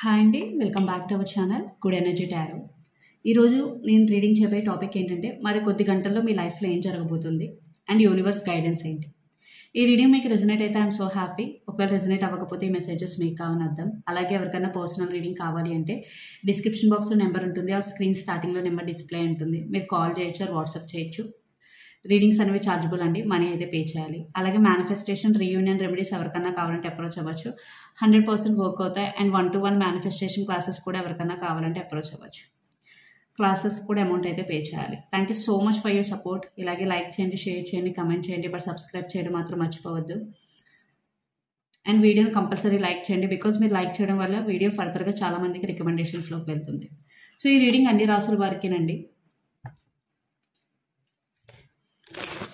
Hi అండి, welcome back to our channel good energy tarot. ఈరోజు నేను రీడింగ్ చేయబోయే టాపిక్ ఏంటంటే, మరి కొద్ది గంటల్లో మీ లైఫ్లో ఏం జరగబోతుంది అండ్ యూనివర్స్ గైడెన్స్ ఏంటి. ఈ రీడింగ్ మీకు రెజనేట్ అయితే ఐఎమ్ సో హ్యాపీ. ఒకవేళ రెజనేట్ అవ్వకపోతే ఈ మెసేజెస్ మీకు కావని అర్థం. అలాగే ఎవరికైనా పర్సనల్ రీడింగ్ కావాలి అంటే డిస్క్రిప్షన్ బాక్స్లో నెంబర్ ఉంటుంది, ఆ స్క్రీన్ స్టార్టింగ్లో నెంబర్ డిస్ప్లే ఉంటుంది. మీరు కాల్ చేయొచ్చు ఆర్ వాట్సాప్ చేయొచ్చు. రీడింగ్స్ అనేవి ఛార్జబుల్ అండి, మనీ అయితే పే చేయాలి. అలాగే మేనిఫెస్టేషన్, రీయూనియన్ రెమెడీస్ ఎవరికైనా కావాలంటే అప్రోచ్ అవ్వచ్చు. 100% వర్క్ అవుతాయి. అండ్ 1-to-1 మేనిఫెస్టేషన్ క్లాసెస్ కూడా ఎవరికైనా కావాలంటే అప్రోచ్ అవ్వచ్చు. క్లాసెస్ కూడా అమౌంట్ అయితే పే చేయాలి. Thank you so much for your support. ఇలాగే లైక్ చేయండి, షేర్ చేయండి, కమెంట్ చేయండి, బట్ సబ్స్క్రైబ్ చేయడం మాత్రం మర్చిపోవద్దు. అండ్ వీడియోని కంపల్సరీ లైక్ చేయండి, బికాజ్ మీరు లైక్ చేయడం వల్ల వీడియో ఫర్దర్గా చాలామందికి రికమెండేషన్స్లోకి వెళ్తుంది. సో ఈ రీడింగ్ అన్ని రాసుల వారికేనండి.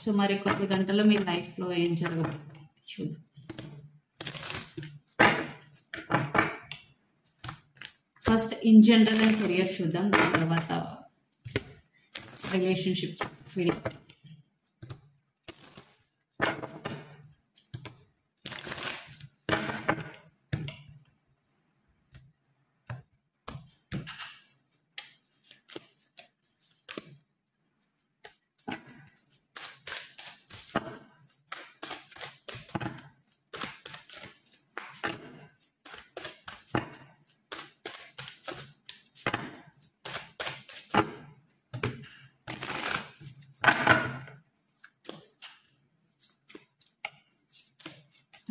సో మరి కొద్ది గంటల్లో మీ లైఫ్లో ఏం జరగబోతుంది చూద్దాం. First in general and career చూద్దాం, దాని తర్వాత relationship video.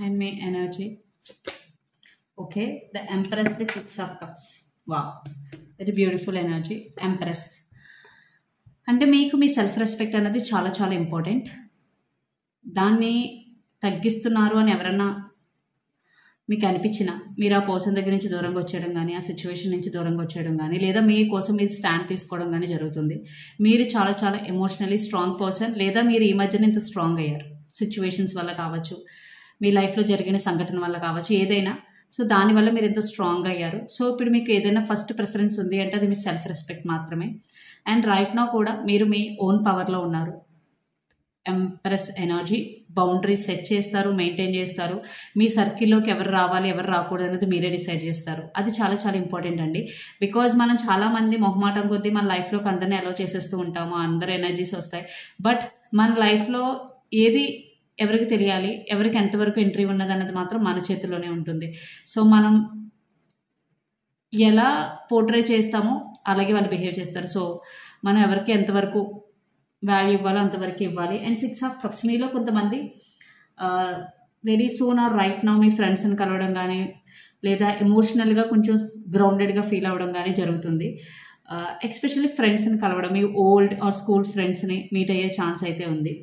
And my energy. Okay, the Empress with 6 of Cups. Wow, very beautiful energy. Empress అంటే మీకు మీ సెల్ఫ్ రెస్పెక్ట్ అనేది చాలా చాలా ఇంపార్టెంట్. దాన్ని తగ్గిస్తున్నారు అని ఎవరన్నా మీకు అనిపించినా మీరు ఆ పర్సన్ దగ్గర నుంచి దూరంగా వచ్చేయడం కానీ, ఆ సిచ్యువేషన్ నుంచి దూరంగా వచ్చేయడం కానీ, లేదా మీ కోసం మీరు స్టాండ్ తీసుకోవడం కానీ జరుగుతుంది. మీరు చాలా చాలా ఎమోషనలీ స్ట్రాంగ్ పర్సన్, లేదా మీరు ఈ మధ్యన ఇంత స్ట్రాంగ్ అయ్యారు సిచ్యువేషన్స్ వల్ల కావచ్చు, మీ లైఫ్లో జరిగిన సంఘటన వల్ల కావచ్చు, ఏదైనా. సో దానివల్ల మీరు ఎంతో స్ట్రాంగ్ అయ్యారు. సో ఇప్పుడు మీకు ఏదైనా ఫస్ట్ ప్రిఫరెన్స్ ఉంది అంటే అది మీ సెల్ఫ్ రెస్పెక్ట్ మాత్రమే. అండ్ రైట్ నౌ కూడా మీరు మీ ఓన్ పవర్లో ఉన్నారు. ఎంప్రెస్ ఎనర్జీ బౌండరీస్ సెట్ చేస్తారు, మెయింటైన్ చేస్తారు. మీ సర్కిల్లోకి ఎవరు రావాలి, ఎవరు రాకూడదు అనేది మీరే డిసైడ్ చేస్తారు. అది చాలా చాలా ఇంపార్టెంట్ అండి. బికాజ్ మనం చాలామంది మొహమాటం కొద్దీ మన లైఫ్లోకి అందరినీ అలౌ చేసేస్తూ ఉంటాము, అందరు ఎనర్జీస్ వస్తాయి. బట్ మన లైఫ్లో ఏది ఎవరికి తెలియాలి, ఎవరికి ఎంతవరకు ఎంట్రీ ఉన్నది అన్నది మాత్రం మన చేతిలోనే ఉంటుంది. సో మనం ఎలా పోర్ట్రే చేస్తామో అలాగే వాళ్ళు బిహేవ్ చేస్తారు. సో మనం ఎవరికి ఎంతవరకు వాల్యూ ఇవ్వాలో అంతవరకు ఇవ్వాలి. అండ్ 6 of Cups మీలో కొంతమంది very soon are right now మీ ఫ్రెండ్స్ని కలవడం కానీ, లేదా ఎమోషనల్గా కొంచెం గ్రౌండెడ్గా ఫీల్ అవ్వడం కానీ జరుగుతుంది. ఎస్పెషల్లీ ఫ్రెండ్స్ని కలవడం, మీ ఓల్డ్ ఆర్ స్కూల్ ఫ్రెండ్స్ని మీట్ అయ్యే ఛాన్స్ అయితే ఉంది.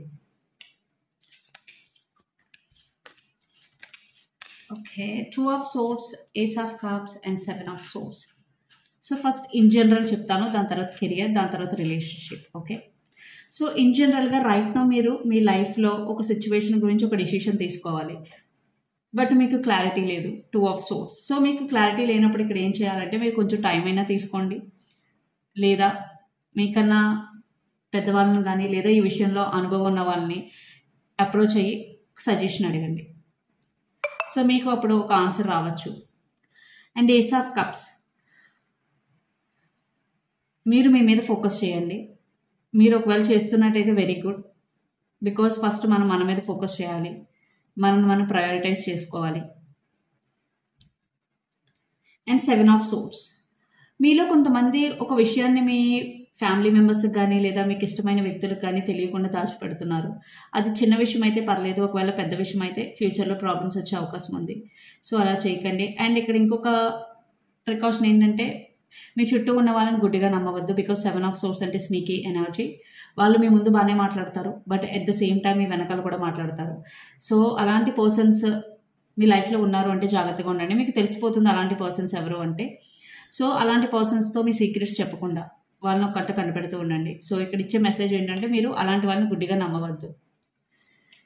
Okay, 2 of Swords, Ace of Cups and 7 of Swords. So first in general చెప్తాను, దాని తర్వాత కెరియర్, దాని తర్వాత రిలేషన్షిప్. ఓకే, సో ఇన్ జనరల్గా రైట్ నో మీరు మీ లైఫ్లో ఒక సిచ్యువేషన్ గురించి ఒక డెసిషన్ తీసుకోవాలి, బట్ మీకు క్లారిటీ లేదు. 2 of Swords. సో మీకు క్లారిటీ లేనప్పుడు ఇక్కడ ఏం చేయాలంటే మీరు కొంచెం టైం అయినా తీసుకోండి, లేదా మీకన్నా పెద్దవాళ్ళని కానీ, లేదా ఈ విషయంలో అనుభవం ఉన్న వాళ్ళని అప్రోచ్ అయ్యి సజెషన్ అడగండి. సో మీకు అప్పుడు ఒక ఆన్సర్ రావచ్చు. అండ్ ఏస్ ఆఫ్ కప్స్, మీరు మీ మీద ఫోకస్ చేయండి. మీరు ఒకవేళ చేస్తున్నట్టయితే వెరీ గుడ్, బికాజ్ ఫస్ట్ మనం మన మీద ఫోకస్ చేయాలి, మనం ప్రయారిటైజ్ చేసుకోవాలి. అండ్ 7 of Swords, మీలో కొంతమంది ఒక విషయాన్ని మీ ఫ్యామిలీ మెంబర్స్కి కానీ, లేదా మీకు ఇష్టమైన వ్యక్తులకు కానీ తెలియకుండా దాచిపెడుతున్నారు. అది చిన్న విషయం అయితే పర్లేదు, ఒకవేళ పెద్ద విషయం అయితే ఫ్యూచర్లో ప్రాబ్లమ్స్ వచ్చే అవకాశం ఉంది. సో అలా చేయకండి. అండ్ ఇక్కడ ఇంకొక ప్రికాషన్ ఏంటంటే, మీ చుట్టూ ఉన్న వాళ్ళని గుడ్డిగా నమ్మవద్దు. బికాజ్ 7 of Swords అంటే స్నీకీ ఎనర్జీ. వాళ్ళు మీ ముందు బాగానే మాట్లాడతారు, but at the same time మీ వెనకాల కూడా మాట్లాడతారు. సో అలాంటి పర్సన్స్ మీ లైఫ్లో ఉన్నారు అంటే జాగ్రత్తగా ఉండండి. మీకు తెలిసిపోతుంది అలాంటి పర్సన్స్ ఎవరు అంటే. సో అలాంటి పర్సన్స్తో మీ సీక్రెట్స్ చెప్పకుండా వాళ్ళని ఒక కట్ట కనిపెడుతూ ఉండండి. సో ఇక్కడ ఇచ్చే మెసేజ్ ఏంటంటే, మీరు అలాంటి వాళ్ళని గుడ్డిగా నమ్మవద్దు.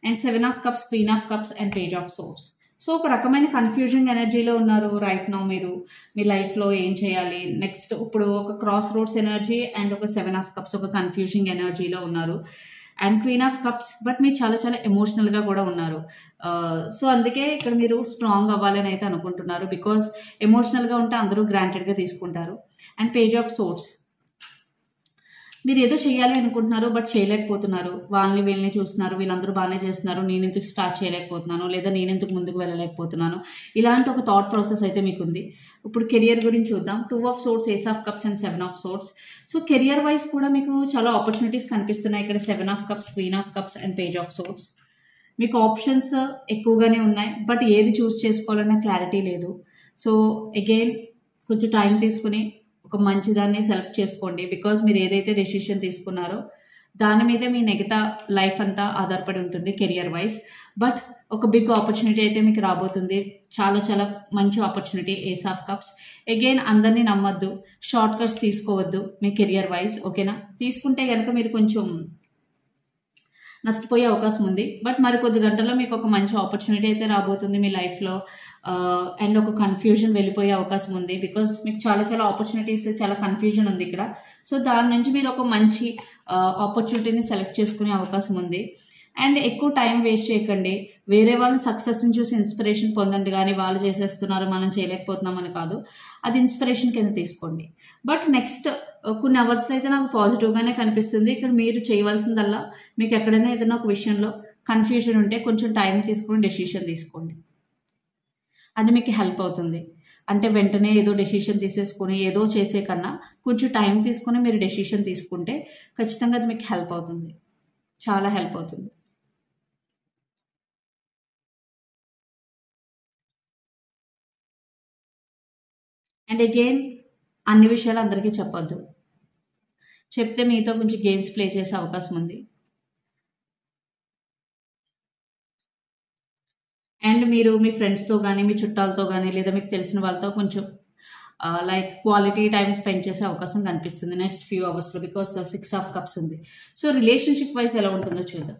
And 7 of Cups, Queen of Cups and Page of Swords. So ఒక రకమైన కన్ఫ్యూజింగ్ ఎనర్జీలో ఉన్నారు రైట్ నౌ మీరు. మీ లైఫ్లో ఏం చేయాలి నెక్స్ట్, ఇప్పుడు ఒక క్రాస్ రోడ్స్ ఎనర్జీ అండ్ ఒక 7 of Cups, ఒక కన్ఫ్యూజింగ్ ఎనర్జీలో ఉన్నారు. And queen of cups, but మీరు చాలా చాలా ఎమోషనల్గా కూడా ఉన్నారు. సో అందుకే ఇక్కడ మీరు స్ట్రాంగ్ అవ్వాలని అయితే అనుకుంటున్నారు, బికాస్ ఎమోషనల్గా ఉంటే అందరూ గ్రాంటెడ్గా తీసుకుంటారు. అండ్ పేజ్ ఆఫ్ సోర్స్, మీరు ఏదో చేయాలి అనుకుంటున్నారు బట్ చేయలేకపోతున్నారు. వాళ్ళని వీళ్ళని చూస్తున్నారు, వీళ్ళందరూ బాగానే చేస్తున్నారు, నేను ఎందుకు స్టార్ట్ చేయలేకపోతున్నాను, లేదా నేను ఎందుకు ముందుకు వెళ్ళలేకపోతున్నాను, ఇలాంటి ఒక థాట్ ప్రాసెస్ అయితే మీకు ఉంది. ఇప్పుడు కెరియర్ గురించి చూద్దాం. 2 of swords, ace of cups and 7 of swords. So career wise కూడా మీకు చాలా ఆపర్చునిటీస్ కనిపిస్తున్నాయి. ఇక్కడ 7 of cups, queen of cups and page of swords. మీకు ఆప్షన్స్ ఎక్కువగానే ఉన్నాయి, బట్ ఏది చూస్ చేసుకోవాలన్న క్లారిటీ లేదు. సో అగైన్ కొంచెం టైం తీసుకుని ఒక మంచిదాన్ని సెలెక్ట్ చేసుకోండి, బికాజ్ మీరు ఏదైతే డెసిషన్ తీసుకున్నారో దాని మీదే మీ మిగతా లైఫ్ అంతా ఆధారపడి ఉంటుంది కెరియర్ వైజ్. బట్ ఒక బిగ్ ఆపర్చునిటీ అయితే మీకు రాబోతుంది, చాలా చాలా మంచి opportunity. Ace of cups. Again అందరినీ నమ్మొద్దు, షార్ట్ కట్స్ తీసుకోవద్దు మీ కెరియర్ వైజ్, ఓకేనా? తీసుకుంటే కనుక మీరు కొంచెం నష్టపోయే అవకాశం ఉంది. బట్ మరి కొద్ది గంటల్లో మీకు ఒక మంచి ఆపర్చునిటీ అయితే రాబోతుంది మీ లైఫ్లో. అండ్ ఒక కన్ఫ్యూజన్ వెళ్ళిపోయే అవకాశం ఉంది, బికాజ్ మీకు చాలా చాలా ఆపర్చునిటీస్, చాలా కన్ఫ్యూజన్ ఉంది ఇక్కడ. సో దాని నుంచి మీరు ఒక మంచి ఆపర్చునిటీని సెలెక్ట్ చేసుకునే అవకాశం ఉంది. అండ్ ఎక్కువ టైం వేస్ట్ చేయకండి, వేరే వాళ్ళ సక్సెస్ని చూసి ఇన్స్పిరేషన్ పొందండి, కానీ వాళ్ళు చేసేస్తున్నారు మనం చేయలేకపోతున్నాం అని కాదు, అది ఇన్స్పిరేషన్ కింద తీసుకోండి. బట్ నెక్స్ట్ కొన్ని అవర్స్లో అయితే నాకు పాజిటివ్గానే కనిపిస్తుంది. ఇక్కడ మీరు చేయవలసిందల్లా, మీకు ఎక్కడైనా ఏదైనా ఒక విషయంలో కన్ఫ్యూజన్ ఉంటే కొంచెం టైం తీసుకుని డెసిషన్ తీసుకోండి, అది మీకు హెల్ప్ అవుతుంది. అంటే వెంటనే ఏదో డెసిషన్ తీసేసుకుని ఏదో చేసే కన్నా కొంచెం టైం తీసుకుని మీరు డెసిషన్ తీసుకుంటే ఖచ్చితంగా అది మీకు హెల్ప్ అవుతుంది, చాలా హెల్ప్ అవుతుంది. అండ్ అగైన్ అన్ని విషయాలు అందరికీ చెప్పొద్దు, చెప్తే మీతో కొంచెం గేమ్స్ ప్లే చేసే అవకాశం ఉంది. అండ్ మీరు మీ ఫ్రెండ్స్తో కానీ మీ చుట్టాలతో కానీ లేదా మీకు తెలిసిన వాళ్ళతో కొంచెం లైక్ క్వాలిటీ టైం స్పెండ్ చేసే అవకాశం కనిపిస్తుంది నెక్స్ట్ ఫ్యూ అవర్స్లో, బికాస్ 6 ఆఫ్ కప్స్ ఉంది. సో రిలేషన్షిప్ వైజ్ ఎలా ఉంటుందో చూద్దాం.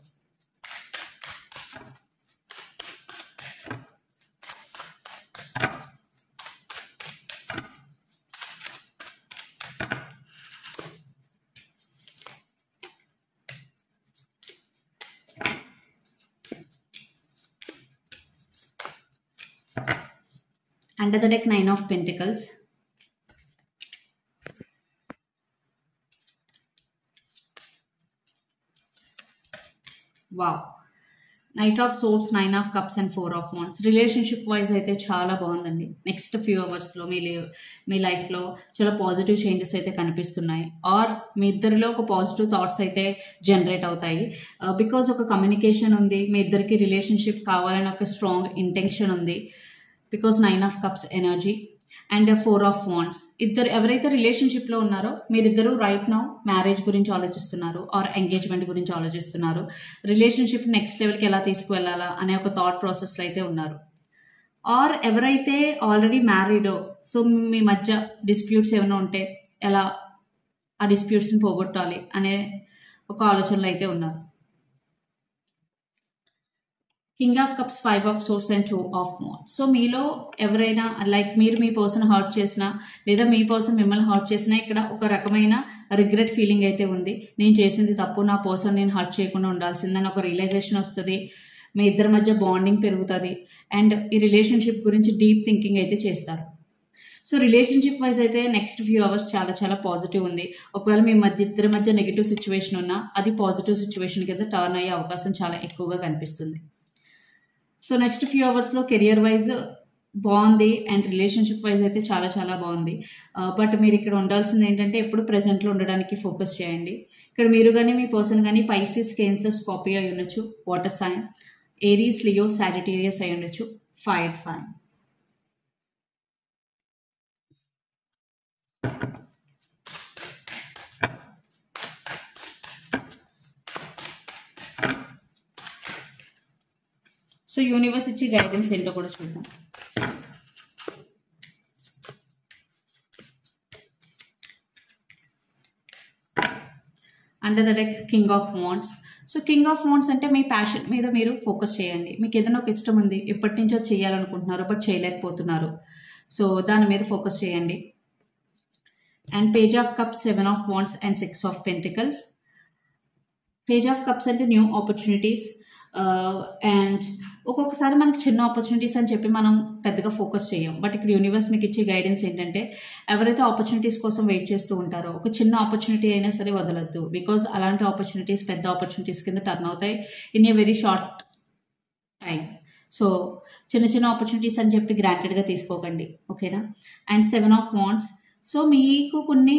Under the deck, 9 of Pentacles. Wow. Knight of Swords, 9 of Cups and 4 of Wands. Relationship wise అయితే చాలా బాగుందండి. నెక్స్ట్ ఫ్యూ అవర్స్లో మీ లైఫ్లో చాలా పాజిటివ్ చేంజెస్ అయితే కనిపిస్తున్నాయి, ఆర్ మీ ఇద్దరిలో ఒక పాజిటివ్ థాట్స్ అయితే జనరేట్ అవుతాయి. బికాజ్ ఒక కమ్యూనికేషన్ ఉంది, మీ ఇద్దరికి రిలేషన్షిప్ కావాలని ఒక స్ట్రాంగ్ ఇంటెన్షన్ ఉంది, because 9 of cups energy and 4 of wands. ఇద్దరు ఎవరైతే రిలేషన్షిప్లో ఉన్నారో మీరిద్దరూ రైట్ నౌ మ్యారేజ్ గురించి ఆలోచిస్తున్నారు, ఆర్ ఎంగేజ్మెంట్ గురించి ఆలోచిస్తున్నారు, రిలేషన్షిప్ నెక్స్ట్ లెవెల్కి ఎలా తీసుకువెళ్ళాలా అనే ఒక థాట్ ప్రాసెస్లో అయితే ఉన్నారు. ఆర్ ఎవరైతే ఆల్రెడీ మ్యారీడో, సో మీ మధ్య డిస్ప్యూట్స్ ఏమైనా ఉంటే ఎలా ఆ డిస్ప్యూట్స్ని పోగొట్టాలి అనే ఒక ఆలోచనలో అయితే ఉన్నారు. King of cups, 5 of swords and 2 of wands. So మీలో ఎవరైనా లైక్ మీరు మీ పర్సన్ హర్ట్ చేసినా లేదా మీ పర్సన్ మిమ్మల్ని హర్ట్ చేసినా ఇక్కడ ఒక రకమైన రిగ్రెట్ ఫీలింగ్ అయితే ఉంది. నేను చేసింది తప్పు, నా పర్సన్ నేను హర్ట్ చేయకుండా ఉండాల్సిందని ఒక రియలైజేషన్ వస్తుంది, మీ ఇద్దరి మధ్య బాండింగ్ పెరుగుతుంది, అండ్ ఈ రిలేషన్షిప్ గురించి డీప్ థింకింగ్ అయితే చేస్తారు. సో రిలేషన్షిప్ వైజ్ అయితే నెక్స్ట్ ఫ్యూ అవర్స్ చాలా చాలా పాజిటివ్ ఉంది. ఒకవేళ మీ ఇద్దరి మధ్య నెగిటివ్ సిచ్యువేషన్ ఉన్నా అది పాజిటివ్ సిచ్యువేషన్ కింద టర్న్ అయ్యే అవకాశం చాలా ఎక్కువగా కనిపిస్తుంది. సో నెక్స్ట్ ఫ్యూ అవర్స్లో కెరియర్ వైజ్ బాగుంది అండ్ రిలేషన్షిప్ వైజ్ అయితే చాలా చాలా బాగుంది. బట్ మీరు ఇక్కడ ఉండాల్సింది ఏంటంటే ఎప్పుడు ప్రెజెంట్లో ఉండడానికి ఫోకస్ చేయండి. ఇక్కడ మీరు కానీ మీ పర్సన్ కానీ పైసిస్, కేన్సర్, స్కార్పియో అయి ఉండొచ్చు, water sign, Aries, Leo, Sagittarius అయి ఉండొచ్చు, ఫైర్ సైన్. సో యూనివర్స్ ఇచ్చే గైడెన్స్ ఏంటో కూడా చూద్దాం. Under the deck, king of wands. So king of wands అంటే మీ ప్యాషన్ మీద మీరు ఫోకస్ చేయండి. మీకు ఏదైనా ఒక ఇష్టం ఉంది, ఎప్పటి నుంచో చేయాలనుకుంటున్నారు బట్ చేయలేకపోతున్నారు, సో దాని మీద ఫోకస్ చేయండి. And page of cups, 7 of wands and 6 of pentacles. Page of cups అంటే న్యూ ఆపర్చునిటీస్. అండ్ ఒక్కొక్కసారి మనకి చిన్న ఆపర్చునిటీస్ అని చెప్పి మనం పెద్దగా ఫోకస్ చేయం. బట్ ఇక్కడ యూనివర్స్ మీకు ఇచ్చే గైడెన్స్ ఏంటంటే ఎవరైతే ఆపర్చునిటీస్ కోసం వెయిట్ చేస్తూ ఉంటారో ఒక చిన్న ఆపర్చునిటీ అయినా సరే వదలొద్దు. బికాజ్ అలాంటి ఆపర్చునిటీస్ పెద్ద ఆపర్చునిటీస్ కింద టర్న్ అవుతాయి in a very short time. So చిన్న చిన్న ఆపర్చునిటీస్ అని చెప్పి గ్రాంటెడ్గా తీసుకోకండి, ఓకేనా. And 7 of wands. సో మీకు కొన్ని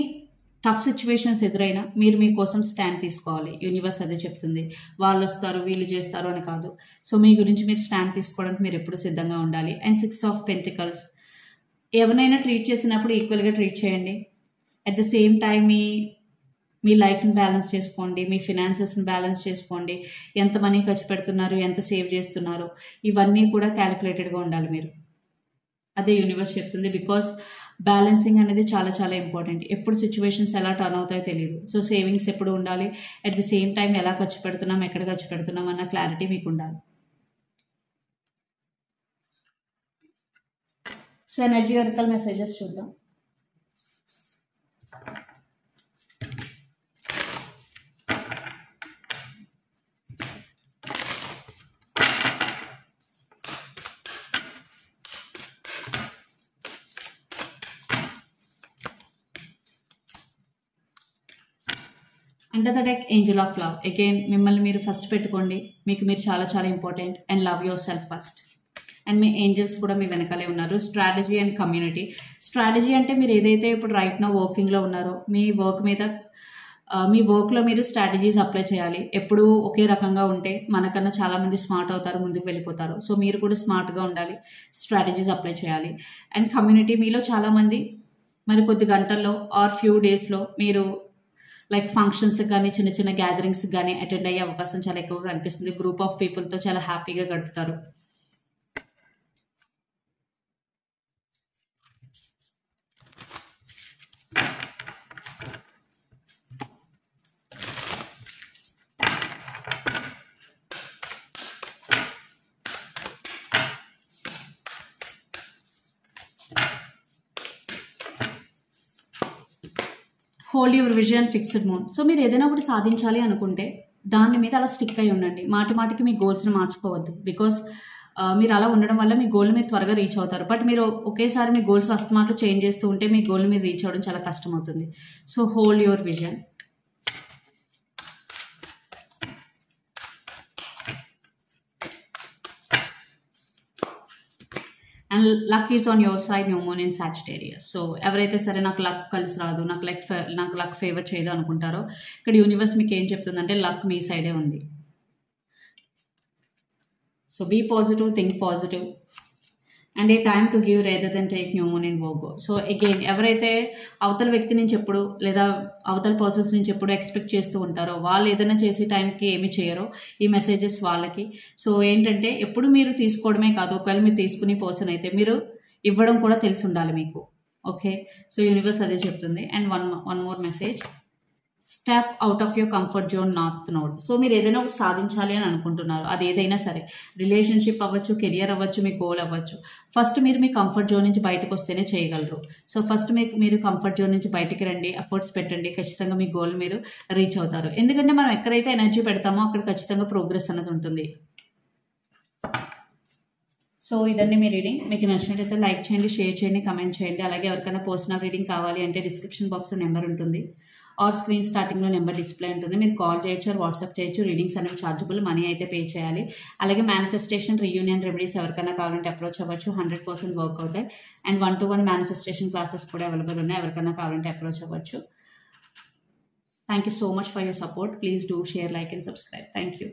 టఫ్ సిచ్యువేషన్స్ ఎదురైనా మీరు మీకోసం స్టాండ్ తీసుకోవాలి. యూనివర్స్ అదే చెప్తుంది. వాళ్ళు వస్తారు వీళ్ళు చేస్తారు అని కాదు. సో మీ గురించి మీరు స్టాండ్ తీసుకోవడానికి మీరు ఎప్పుడు సిద్ధంగా ఉండాలి. And 6 of pentacles. ఎవరినైనా ట్రీట్ చేసినప్పుడు ఈక్వల్గా ట్రీట్ చేయండి. అట్ ద సేమ్ టైం మీ లైఫ్ని బ్యాలెన్స్ చేసుకోండి, మీ ఫినాన్సెస్ని బ్యాలెన్స్ చేసుకోండి. ఎంత మనీ ఖర్చు పెడుతున్నారు, ఎంత సేవ్ చేస్తున్నారు, ఇవన్నీ కూడా క్యాలిక్యులేటెడ్గా ఉండాలి మీరు. అదే యూనివర్స్ చెప్తుంది. బికాస్ బ్యాలెన్సింగ్ అనేది చాలా చాలా ఇంపార్టెంట్. ఎప్పుడు సిచ్యువేషన్స్ ఎలా టర్న్ అవుతాయో తెలియదు. సో సేవింగ్స్ ఎప్పుడు ఉండాలి. అట్ ది సేమ్ టైం ఎలా ఖర్చు పెడుతున్నాం, ఎక్కడ ఖర్చు పెడుతున్నాం అన్న క్లారిటీ మీకు ఉండాలి. సో ఎనర్జీ ఆర్కల్ మెసేజెస్ చూద్దాం. Under the deck Angel of love. Again మిమ్మల్ని మీరు ఫస్ట్ పెట్టుకోండి. మీకు మీరు చాలా చాలా important. And love your self first. And me angels కూడా మీ వెనకాలే ఉన్నారు. Strategy and community. స్ట్రాటజీ అంటే మీరు ఏదైతే ఇప్పుడు రైట్ నో వర్కింగ్లో ఉన్నారో మీ వర్క్ మీద మీ వర్క్లో మీరు స్ట్రాటజీస్ అప్లై చేయాలి. ఎప్పుడు ఒకే రకంగా ఉంటే మనకన్నా చాలామంది స్మార్ట్ అవుతారు, ముందుకు వెళ్ళిపోతారు. సో మీరు కూడా స్మార్ట్గా ఉండాలి, స్ట్రాటజీస్ అప్లై చేయాలి. And community. మీలో చాలామంది మరి కొద్ది గంటల్లో ఆర్ ఫ్యూ డేస్లో మీరు లైక్ ఫంక్షన్స్కి కానీ చిన్న చిన్న గ్యాదరింగ్స్కి కానీ అటెండ్ అయ్యే అవకాశం చాలా ఎక్కువగా అనిపిస్తుంది. గ్రూప్ ఆఫ్ పీపుల్తో చాలా హ్యాపీగా గడుపుతారు. Hold your vision, fixed moon. So మీరు ఏదైనా ఒకటి సాధించాలి అనుకుంటే దాని మీద అలా స్టిక్ అయి ఉండండి. మాటి మాటికి మీ గోల్స్ని మార్చుకోవద్దు. బికాస్ మీరు అలా ఉండడం వల్ల మీ గోల్ మీరు త్వరగా రీచ్ అవుతారు. బట్ మీరు ఒకేసారి మీ గోల్స్ అస్తమాట్లు చేంజ్ చేస్తూ ఉంటే మీ గోల్ మీరు రీచ్ అవ్వడం చాలా కష్టం అవుతుంది. So hold your vision. And luck is on your side, new moon in Sagittarius. So ఎవరైతే సరే నాకు లక్ కలిసి రాదు, నాకు లక్ ఫేవర్ చేయదు అనుకుంటారో ఇక్కడ యూనివర్స్ మీకు ఏం చెప్తుందంటే లక్ మీ సైడే ఉంది. So be positive, think positive. And a time to give rather than take, new moon in Virgo. So again ఎవరైతే అవతల వ్యక్తి నుంచి ఎప్పుడు లేదా అవతల పర్సన్స్ నుంచి ఎప్పుడు ఎక్స్పెక్ట్ చేస్తూ ఉంటారో వాళ్ళు ఏదైనా చేసే టైంకి ఏమి చేయరో ఈ మెసేజెస్ వాళ్ళకి. సో ఏంటంటే ఎప్పుడు మీరు తీసుకోవడమే కాదు, ఒకవేళ మీరు తీసుకునే పర్సన్ అయితే మీరు ఇవ్వడం కూడా తెలిసి ఉండాలి మీకు. ఓకే, సో యూనివర్స్ అదే చెప్తుంది. And one more message. Step out of your comfort zone, not note. So మీరు ఏదైనా ఒకటి సాధించాలి అని అనుకుంటున్నారు, అది ఏదైనా సరే, రిలేషన్షిప్ అవ్వచ్చు, కెరియర్ అవ్వచ్చు, మీ గోల్ అవ్వచ్చు. ఫస్ట్ మీరు మీ కంఫర్ట్ జోన్ నుంచి బయటకు వస్తేనే చేయగలరు. సో ఫస్ట్ మీరు కంఫర్ట్ జోన్ నుంచి బయటికి రండి, ఎఫర్ట్స్ పెట్టండి, ఖచ్చితంగా మీ గోల్ మీరు రీచ్ అవుతారు. ఎందుకంటే మనం ఎక్కడైతే ఎనర్జీ పెడతామో అక్కడ ఖచ్చితంగా ప్రోగ్రెస్ అన్నది ఉంటుంది. సో ఇదండి మీ రీడింగ్. మీకు నచ్చినట్లయితే లైక్ చేయండి, షేర్ చేయండి, కమెంట్ చేయండి. అలాగే ఎవరికైనా పర్సనల్ రీడింగ్ కావాలి అంటే డిస్క్రిప్షన్ బాక్స్లో నెంబర్ ఉంటుంది, ఆర్ స్క్రీన్ స్టార్టింగ్లో నెంబర్ డిస్ప్లే ఉంటుంది. మీరు కాల్ చేయొచ్చు, ఆర్ వాట్సాప్ చేయొచ్చు. రీడింగ్స్ అనేవి చార్జబుల్, మనీ అయితే పే చేయాలి. అలాగే మేనిఫెస్టేషన్, రీయూనియన్ రెమెడీస్ ఎవరికైనా కావాలంటే అప్రోచ్ అవ్వచ్చు, 100% వర్క్ అవుతాయి. అండ్ 1-to-1 మేనిఫెస్టేషన్ క్లాసెస్ కూడా అవైలబుల్ ఉన్నాయి, ఎవరికైనా కావాలంటే అప్రోచ్ అవ్వచ్చు. Thank you so much for your support. Please do share, like and subscribe. Thank you.